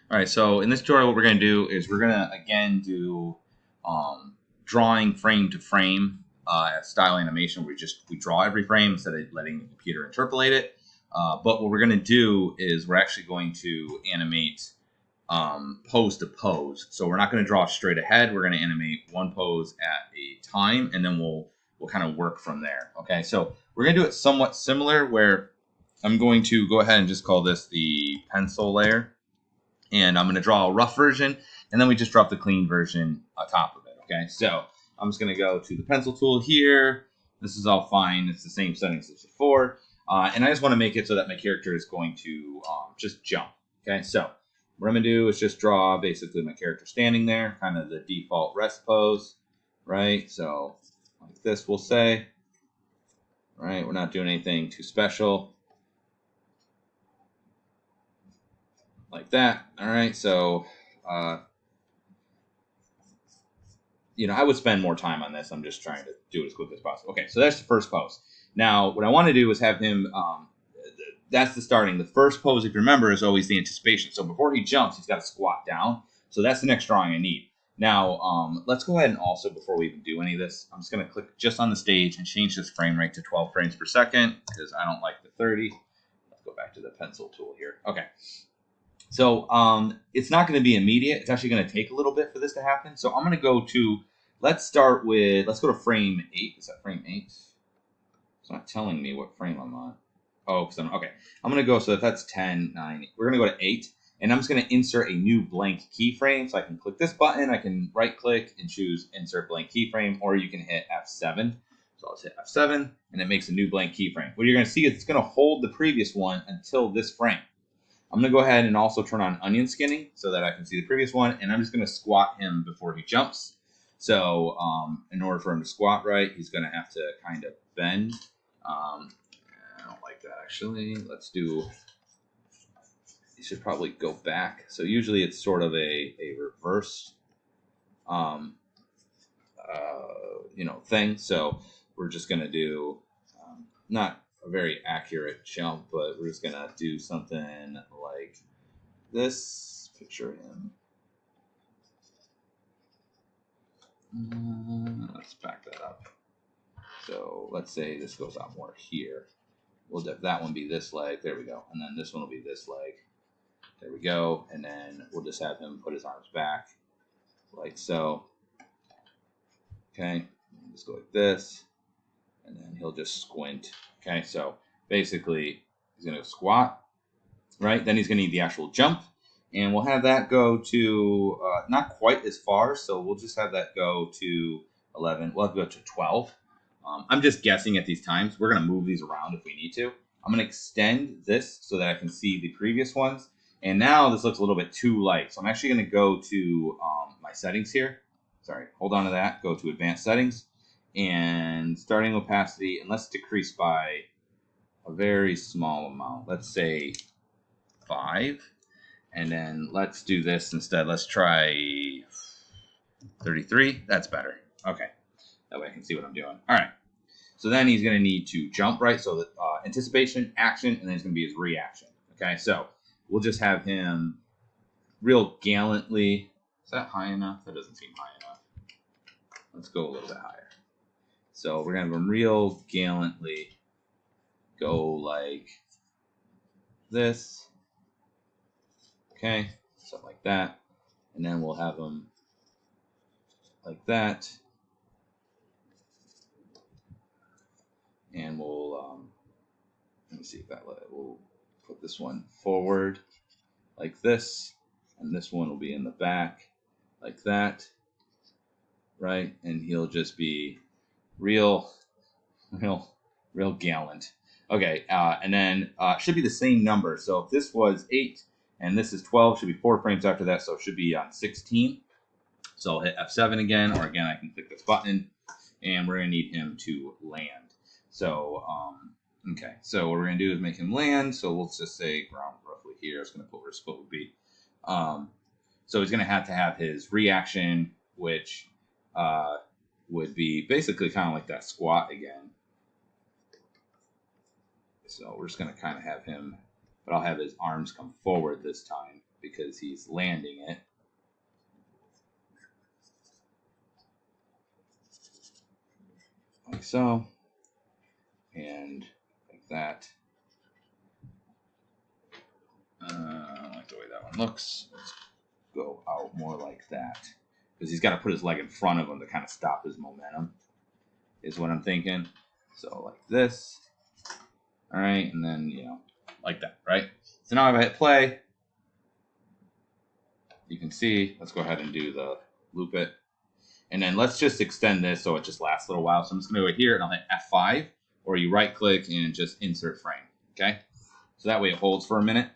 All right, so in this tutorial, what we're going to do is we're going to, again, do drawing frame to frame style animation where we draw every frame instead of letting the computer interpolate it. But what we're going to do is we're actually going to animate pose to pose. So we're not going to draw straight ahead. We're going to animate one pose at a time, and then we'll kind of work from there. Okay, so we're going to do it somewhat similar where I'm going to go ahead and just call this the pencil layer. And I'm going to draw a rough version, and then we just drop the clean version on top of it. Okay, so I'm just going to go to the pencil tool here. This is all fine. It's the same settings as before. And I just want to make it so that my character is going to just jump. Okay, so what I'm going to do is just draw basically my character standing there, kind of the default rest pose, right? So like this we'll say, right? We're not doing anything too special. Like that. All right, so I would spend more time on this. I'm just trying to do it as quick as possible. Okay, so that's the first pose. Now, what I want to do is have him. That's the starting. The first pose, if you remember, is always the anticipation. So before he jumps, he's got to squat down. So that's the next drawing I need. Now, let's go ahead and also, before we even do any of this, I'm just going to click just on the stage and change this frame rate to 12 frames per second because I don't like the 30. Let's go back to the pencil tool here. Okay. So it's not going to be immediate. It's actually going to take a little bit for this to happen. So I'm going to go to, let's go to frame 8. Is that frame 8? It's not telling me what frame I'm on. Oh, okay. I'm going to go, so if that's 10, 9, we're going to go to 8. And I'm just going to insert a new blank keyframe. So I can click this button. I can right click and choose insert blank keyframe, or you can hit F7. So let's hit F7 and it makes a new blank keyframe. What you're going to see is it's going to hold the previous one until this frame. I'm going to go ahead and also turn on onion skinning so that I can see the previous one. And I'm just going to squat him before he jumps. So in order for him to squat right, he's going to have to kind of bend. I don't like that, actually. Let's do... You should probably go back. So usually it's sort of a reverse thing. So we're just going to do not a very accurate jump, but we're just going to do something like this. Picture him. Let's back that up. So let's say this goes out more here. We'll have that one be this leg. There we go. And then this one will be this leg. There we go. And then we'll just have him put his arms back like so. Okay. Just go like this. And then he'll just squint. Okay. So basically, he's going to squat, right? Then he's going to need the actual jump. And we'll have that go to not quite as far. So we'll just have that go to 11. We'll have to go to 12. I'm just guessing at these times. We're going to move these around if we need to. I'm going to extend this so that I can see the previous ones. And now this looks a little bit too light. So I'm actually going to go to my settings here. Sorry, hold on to that. Go to advanced settings. And starting opacity, and let's decrease by a very small amount. Let's say 5. And then let's do this instead. Let's try 33. That's better. Okay. That way I can see what I'm doing. All right. So then he's going to need to jump, right? So that anticipation, action, and then it's going to be his reaction. Okay. So we'll just have him real gallantly. Is that high enough? That doesn't seem high enough. Let's go a little bit higher. So we're going to have him real gallantly go like this. Okay. Something like that. And then we'll have him like that. And we'll, let me see if we'll put this one forward like this. And this one will be in the back like that. Right? And he'll just be real gallant. Okay. And then should be the same number. So if this was 8 and this is 12, should be 4 frames after that. So it should be on 16. So I'll hit F7 again, or again, I can click this button and we're going to need him to land. So, okay, so what we're going to do is make him land. So let's just say ground roughly here. It's going to put where his foot would be. So he's going to have his reaction, which would be basically kind of like that squat again. So we're just going to kind of have him, but I'll have his arms come forward this time. because he's landing it. Like so. And like that. I like the way that one looks. Let's go out more like that. Because he's got to put his leg in front of him to kind of stop his momentum, is what I'm thinking. So like this. All right, and then, you know, like that, right? So now if I hit play, you can see, let's go ahead and do the loop it. And then let's just extend this so it just lasts a little while. So I'm just going to go here and I'll hit F5, or you right click and just insert frame, okay? So that way it holds for a minute.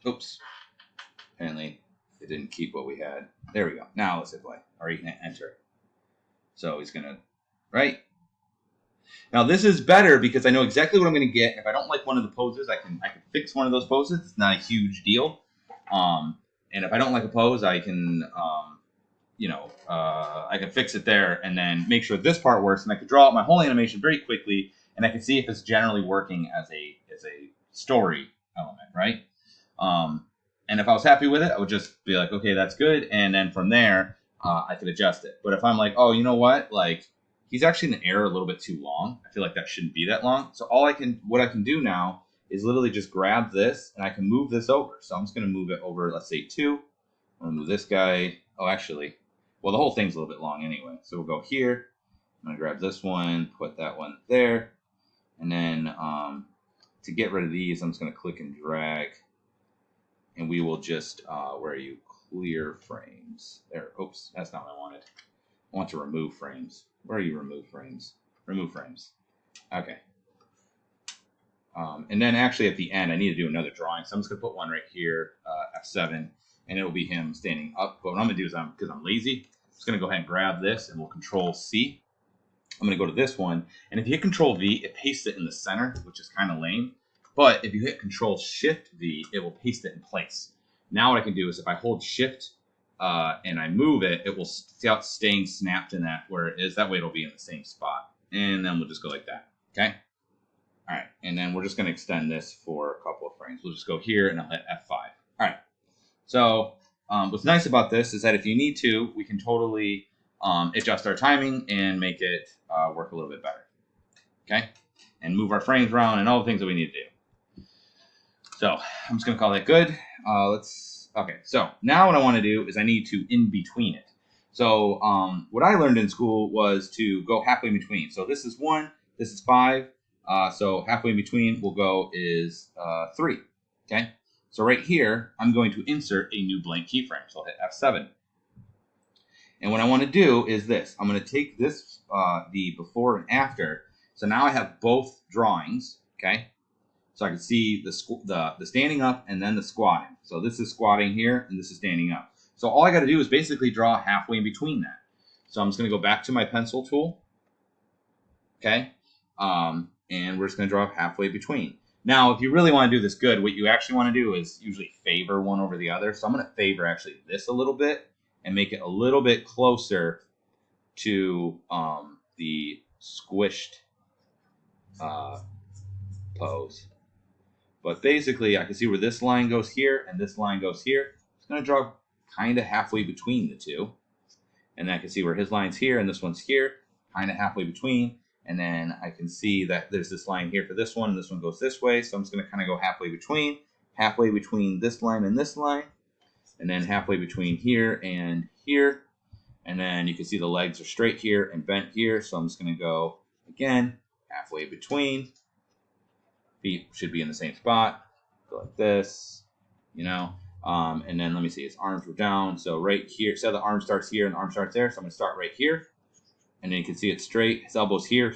Oops. Apparently it didn't keep what we had. There we go. Now let's hit play, or you can enter. So he's going to, right? Now this is better because I know exactly what I'm going to get. If I don't like one of the poses, I can fix one of those poses. It's not a huge deal. And if I don't like a pose, I can, I can fix it there and then make sure this part works, and I can draw out my whole animation very quickly, and I can see if it's generally working as a story element, right? And if I was happy with it, I would just be like, okay, that's good, and then from there, I could adjust it. But if I'm like, oh, you know what, like he's actually in an error a little bit too long. I feel like that shouldn't be that long. So what I can do now is literally just grab this and I can move this over. So I'm just going to move it over, let's say 2. I'm going to move this guy. Oh, actually, well, the whole thing's a little bit long anyway. So we'll go here. I'm going to grab this one, put that one there. And then to get rid of these, I'm just going to click and drag. And we will just, where are you? Clear frames. There. Oops, that's not what I wanted. I want to remove frames. Where are you? Remove frames. Remove frames. Okay. And then actually at the end, I need to do another drawing. So I'm just going to put one right here, F7, and it'll be him standing up. But what I'm going to do is, because I'm lazy, I'm just going to go ahead and grab this, and we'll Control C. I'm going to go to this one. And if you hit Control V, it pastes it in the center, which is kind of lame. But if you hit Control Shift V, it will paste it in place. Now what I can do is if I hold Shift and I move it, it will staying snapped in that where it is. That way it'll be in the same spot. And then we'll just go like that. Okay? All right, and then we're just going to extend this for a couple of frames. We'll just go here, and I'll hit F5. All right, so what's nice about this is that if you need to, we can totally adjust our timing and make it work a little bit better, okay? And move our frames around and all the things that we need to do. So I'm just going to call that good. Okay, so now what I want to do is I need to in-between it. So what I learned in school was to go halfway in between. So this is 1, this is 5. So halfway in between we'll go is 3. Okay. So right here, I'm going to insert a new blank keyframe. So I'll hit F7. And what I want to do is this. I'm going to take this, the before and after. So now I have both drawings. Okay. So I can see the standing up and then the squatting. So this is squatting here and this is standing up. So all I got to do is basically draw halfway in between that. So I'm just going to go back to my pencil tool. Okay. And we're just going to draw halfway between. Now, if you really want to do this good, what you actually want to do is usually favor one over the other. So I'm going to favor actually this a little bit and make it a little bit closer to the squished pose. But basically, I can see where this line goes here and this line goes here. It's going to draw kind of halfway between the two. And then I can see where his line's here and this one's here, kind of halfway between. And then I can see that there's this line here for this one, and this one goes this way. So I'm just going to kind of go halfway between this line and this line, and then halfway between here and here. And then you can see the legs are straight here and bent here. So I'm just going to go, again, halfway between. Feet should be in the same spot. Go like this, you know. And then let me see, his arms were down. So right here, so the arm starts here and the arm starts there. So I'm going to start right here. And then you can see it's straight. His elbow's here.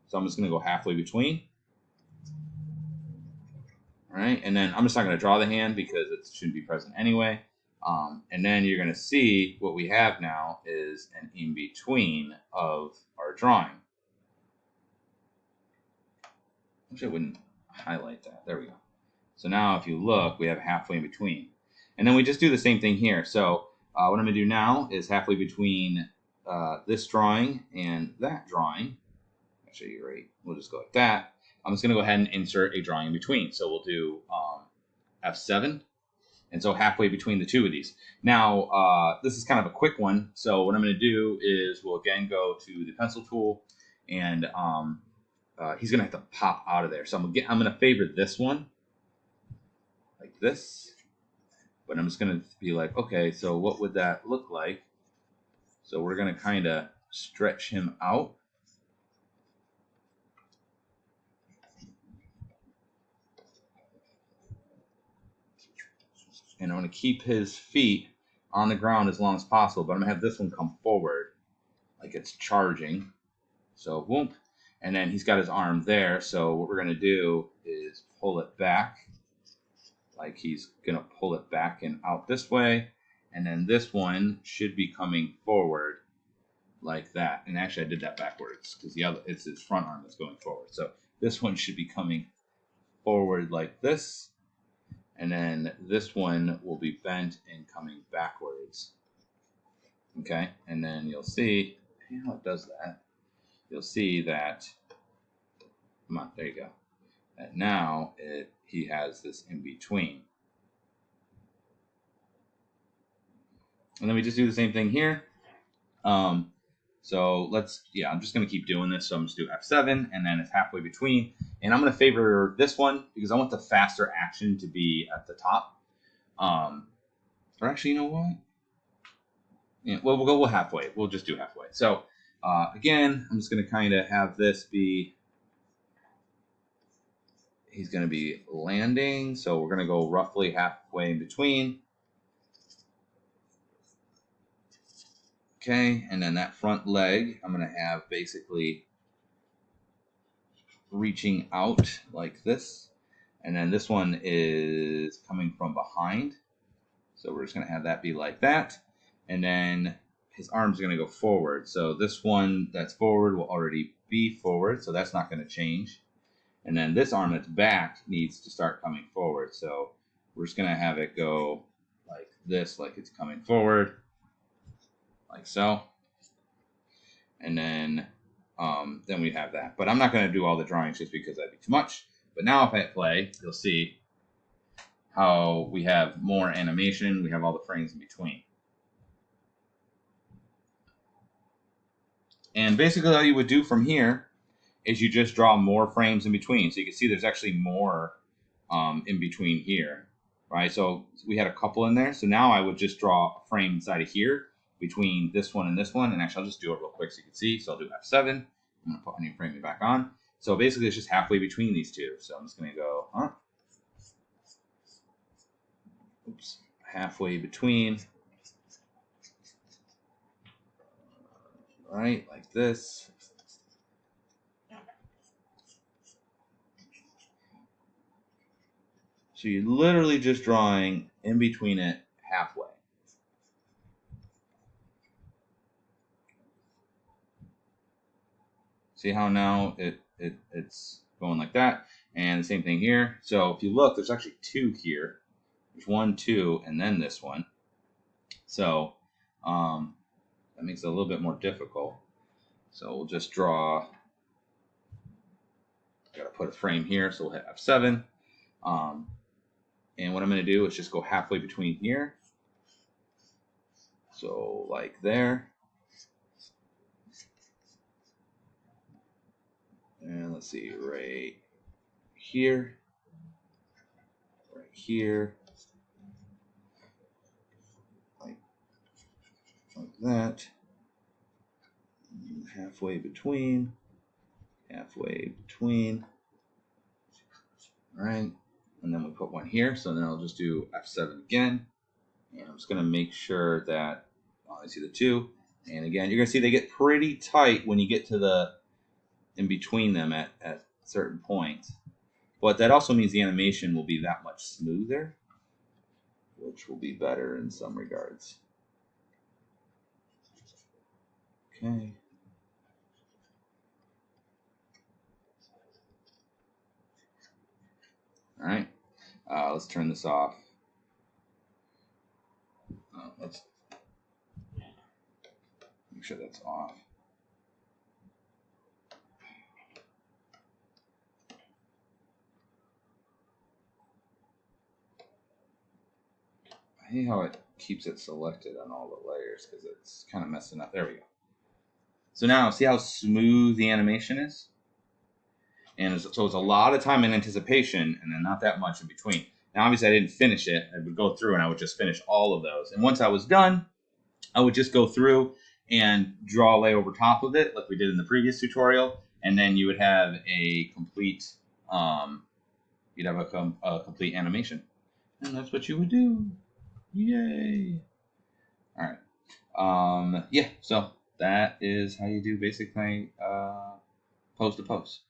So I'm just going to go halfway between. All right. And then I'm just not going to draw the hand because it shouldn't be present anyway. And then you're going to see what we have now is an in-between of our drawing. I wish I wouldn't highlight that. There we go. So now if you look, we have halfway in between. And then we just do the same thing here. So what I'm going to do now is halfway between this drawing and that drawing. Actually, you're right. We'll just go like that. I'm just going to go ahead and insert a drawing in between. So we'll do F7. And so halfway between the two of these. Now, this is kind of a quick one. So what I'm going to do is we'll again go to the pencil tool, and he's going to have to pop out of there. So I'm going to favor this one, like this. But I'm just going to be like, okay, so what would that look like? So we're going to kind of stretch him out. And I'm going to keep his feet on the ground as long as possible, but I'm going to have this one come forward like it's charging. So whoop. And then he's got his arm there. So what we're going to do is pull it back. Like he's going to pull it back and out this way. And then this one should be coming forward like that. And actually I did that backwards because it's his front arm that's going forward. So this one should be coming forward like this. And then this one will be bent and coming backwards. Okay, and then you'll see how it does that. You'll see that, come on, there you go. And now he has this in between. And then we just do the same thing here. So I'm just going to keep doing this. So I'm just do F7, and then it's halfway between. And I'm going to favor this one because I want the faster action to be at the top. Or actually, you know what? Yeah, well, we'll go halfway. We'll just do halfway. So again, I'm just going to kind of have this be, he's going to be landing. So we're going to go roughly halfway in between. Okay, and then that front leg, I'm going to have basically reaching out like this. And then this one is coming from behind. So we're just going to have that be like that. And then his arm's going to go forward. So this one that's forward will already be forward. So that's not going to change. And then this arm that's back needs to start coming forward. So we're just going to have it go like this, like it's coming forward. Like so. And then we have that. But I'm not going to do all the drawings just because that'd be too much. But now if I hit play, you'll see how we have more animation. We have all the frames in between. And basically all you would do from here is you just draw more frames in between. So you can see there's actually more in between here, right? So we had a couple in there. So now I would just draw a frame inside of here between this one and this one. And actually I'll just do it real quick so you can see. So I'll do F7. I'm going to put my new frame back on. So basically it's just halfway between these two. So I'm just going to go, oops, halfway between. Right, like this. So you're literally just drawing in between it halfway. See how now it's going like that? And the same thing here. So if you look, there's actually two here. There's 1, 2, and then this one. So that makes it a little bit more difficult. So we'll just draw. Got to put a frame here, so we'll hit F7. And what I'm going to do is just go halfway between here. So like there. And let's see, right here. Right here. Like that. And halfway between. Halfway between. All right. And then we put one here. So then I'll just do F7 again. And I'm just going to make sure that I see the two. And again, you're going to see they get pretty tight when you get to the in between them at certain points. But that also means the animation will be that much smoother, which will be better in some regards. Okay. All right. Let's turn this off. Let's make sure that's off. hate how it keeps it selected on all the layers because it's kind of messing up. There we go. So now, see how smooth the animation is? And so it's a lot of time in anticipation and then not that much in between. Now, obviously, I didn't finish it. I would go through and I would just finish all of those. And once I was done, I would just go through and draw a layer over top of it like we did in the previous tutorial. And then you would have a complete, you'd have a complete animation. And that's what you would do. Yay. All right. Yeah, so that is how you do basically post to post.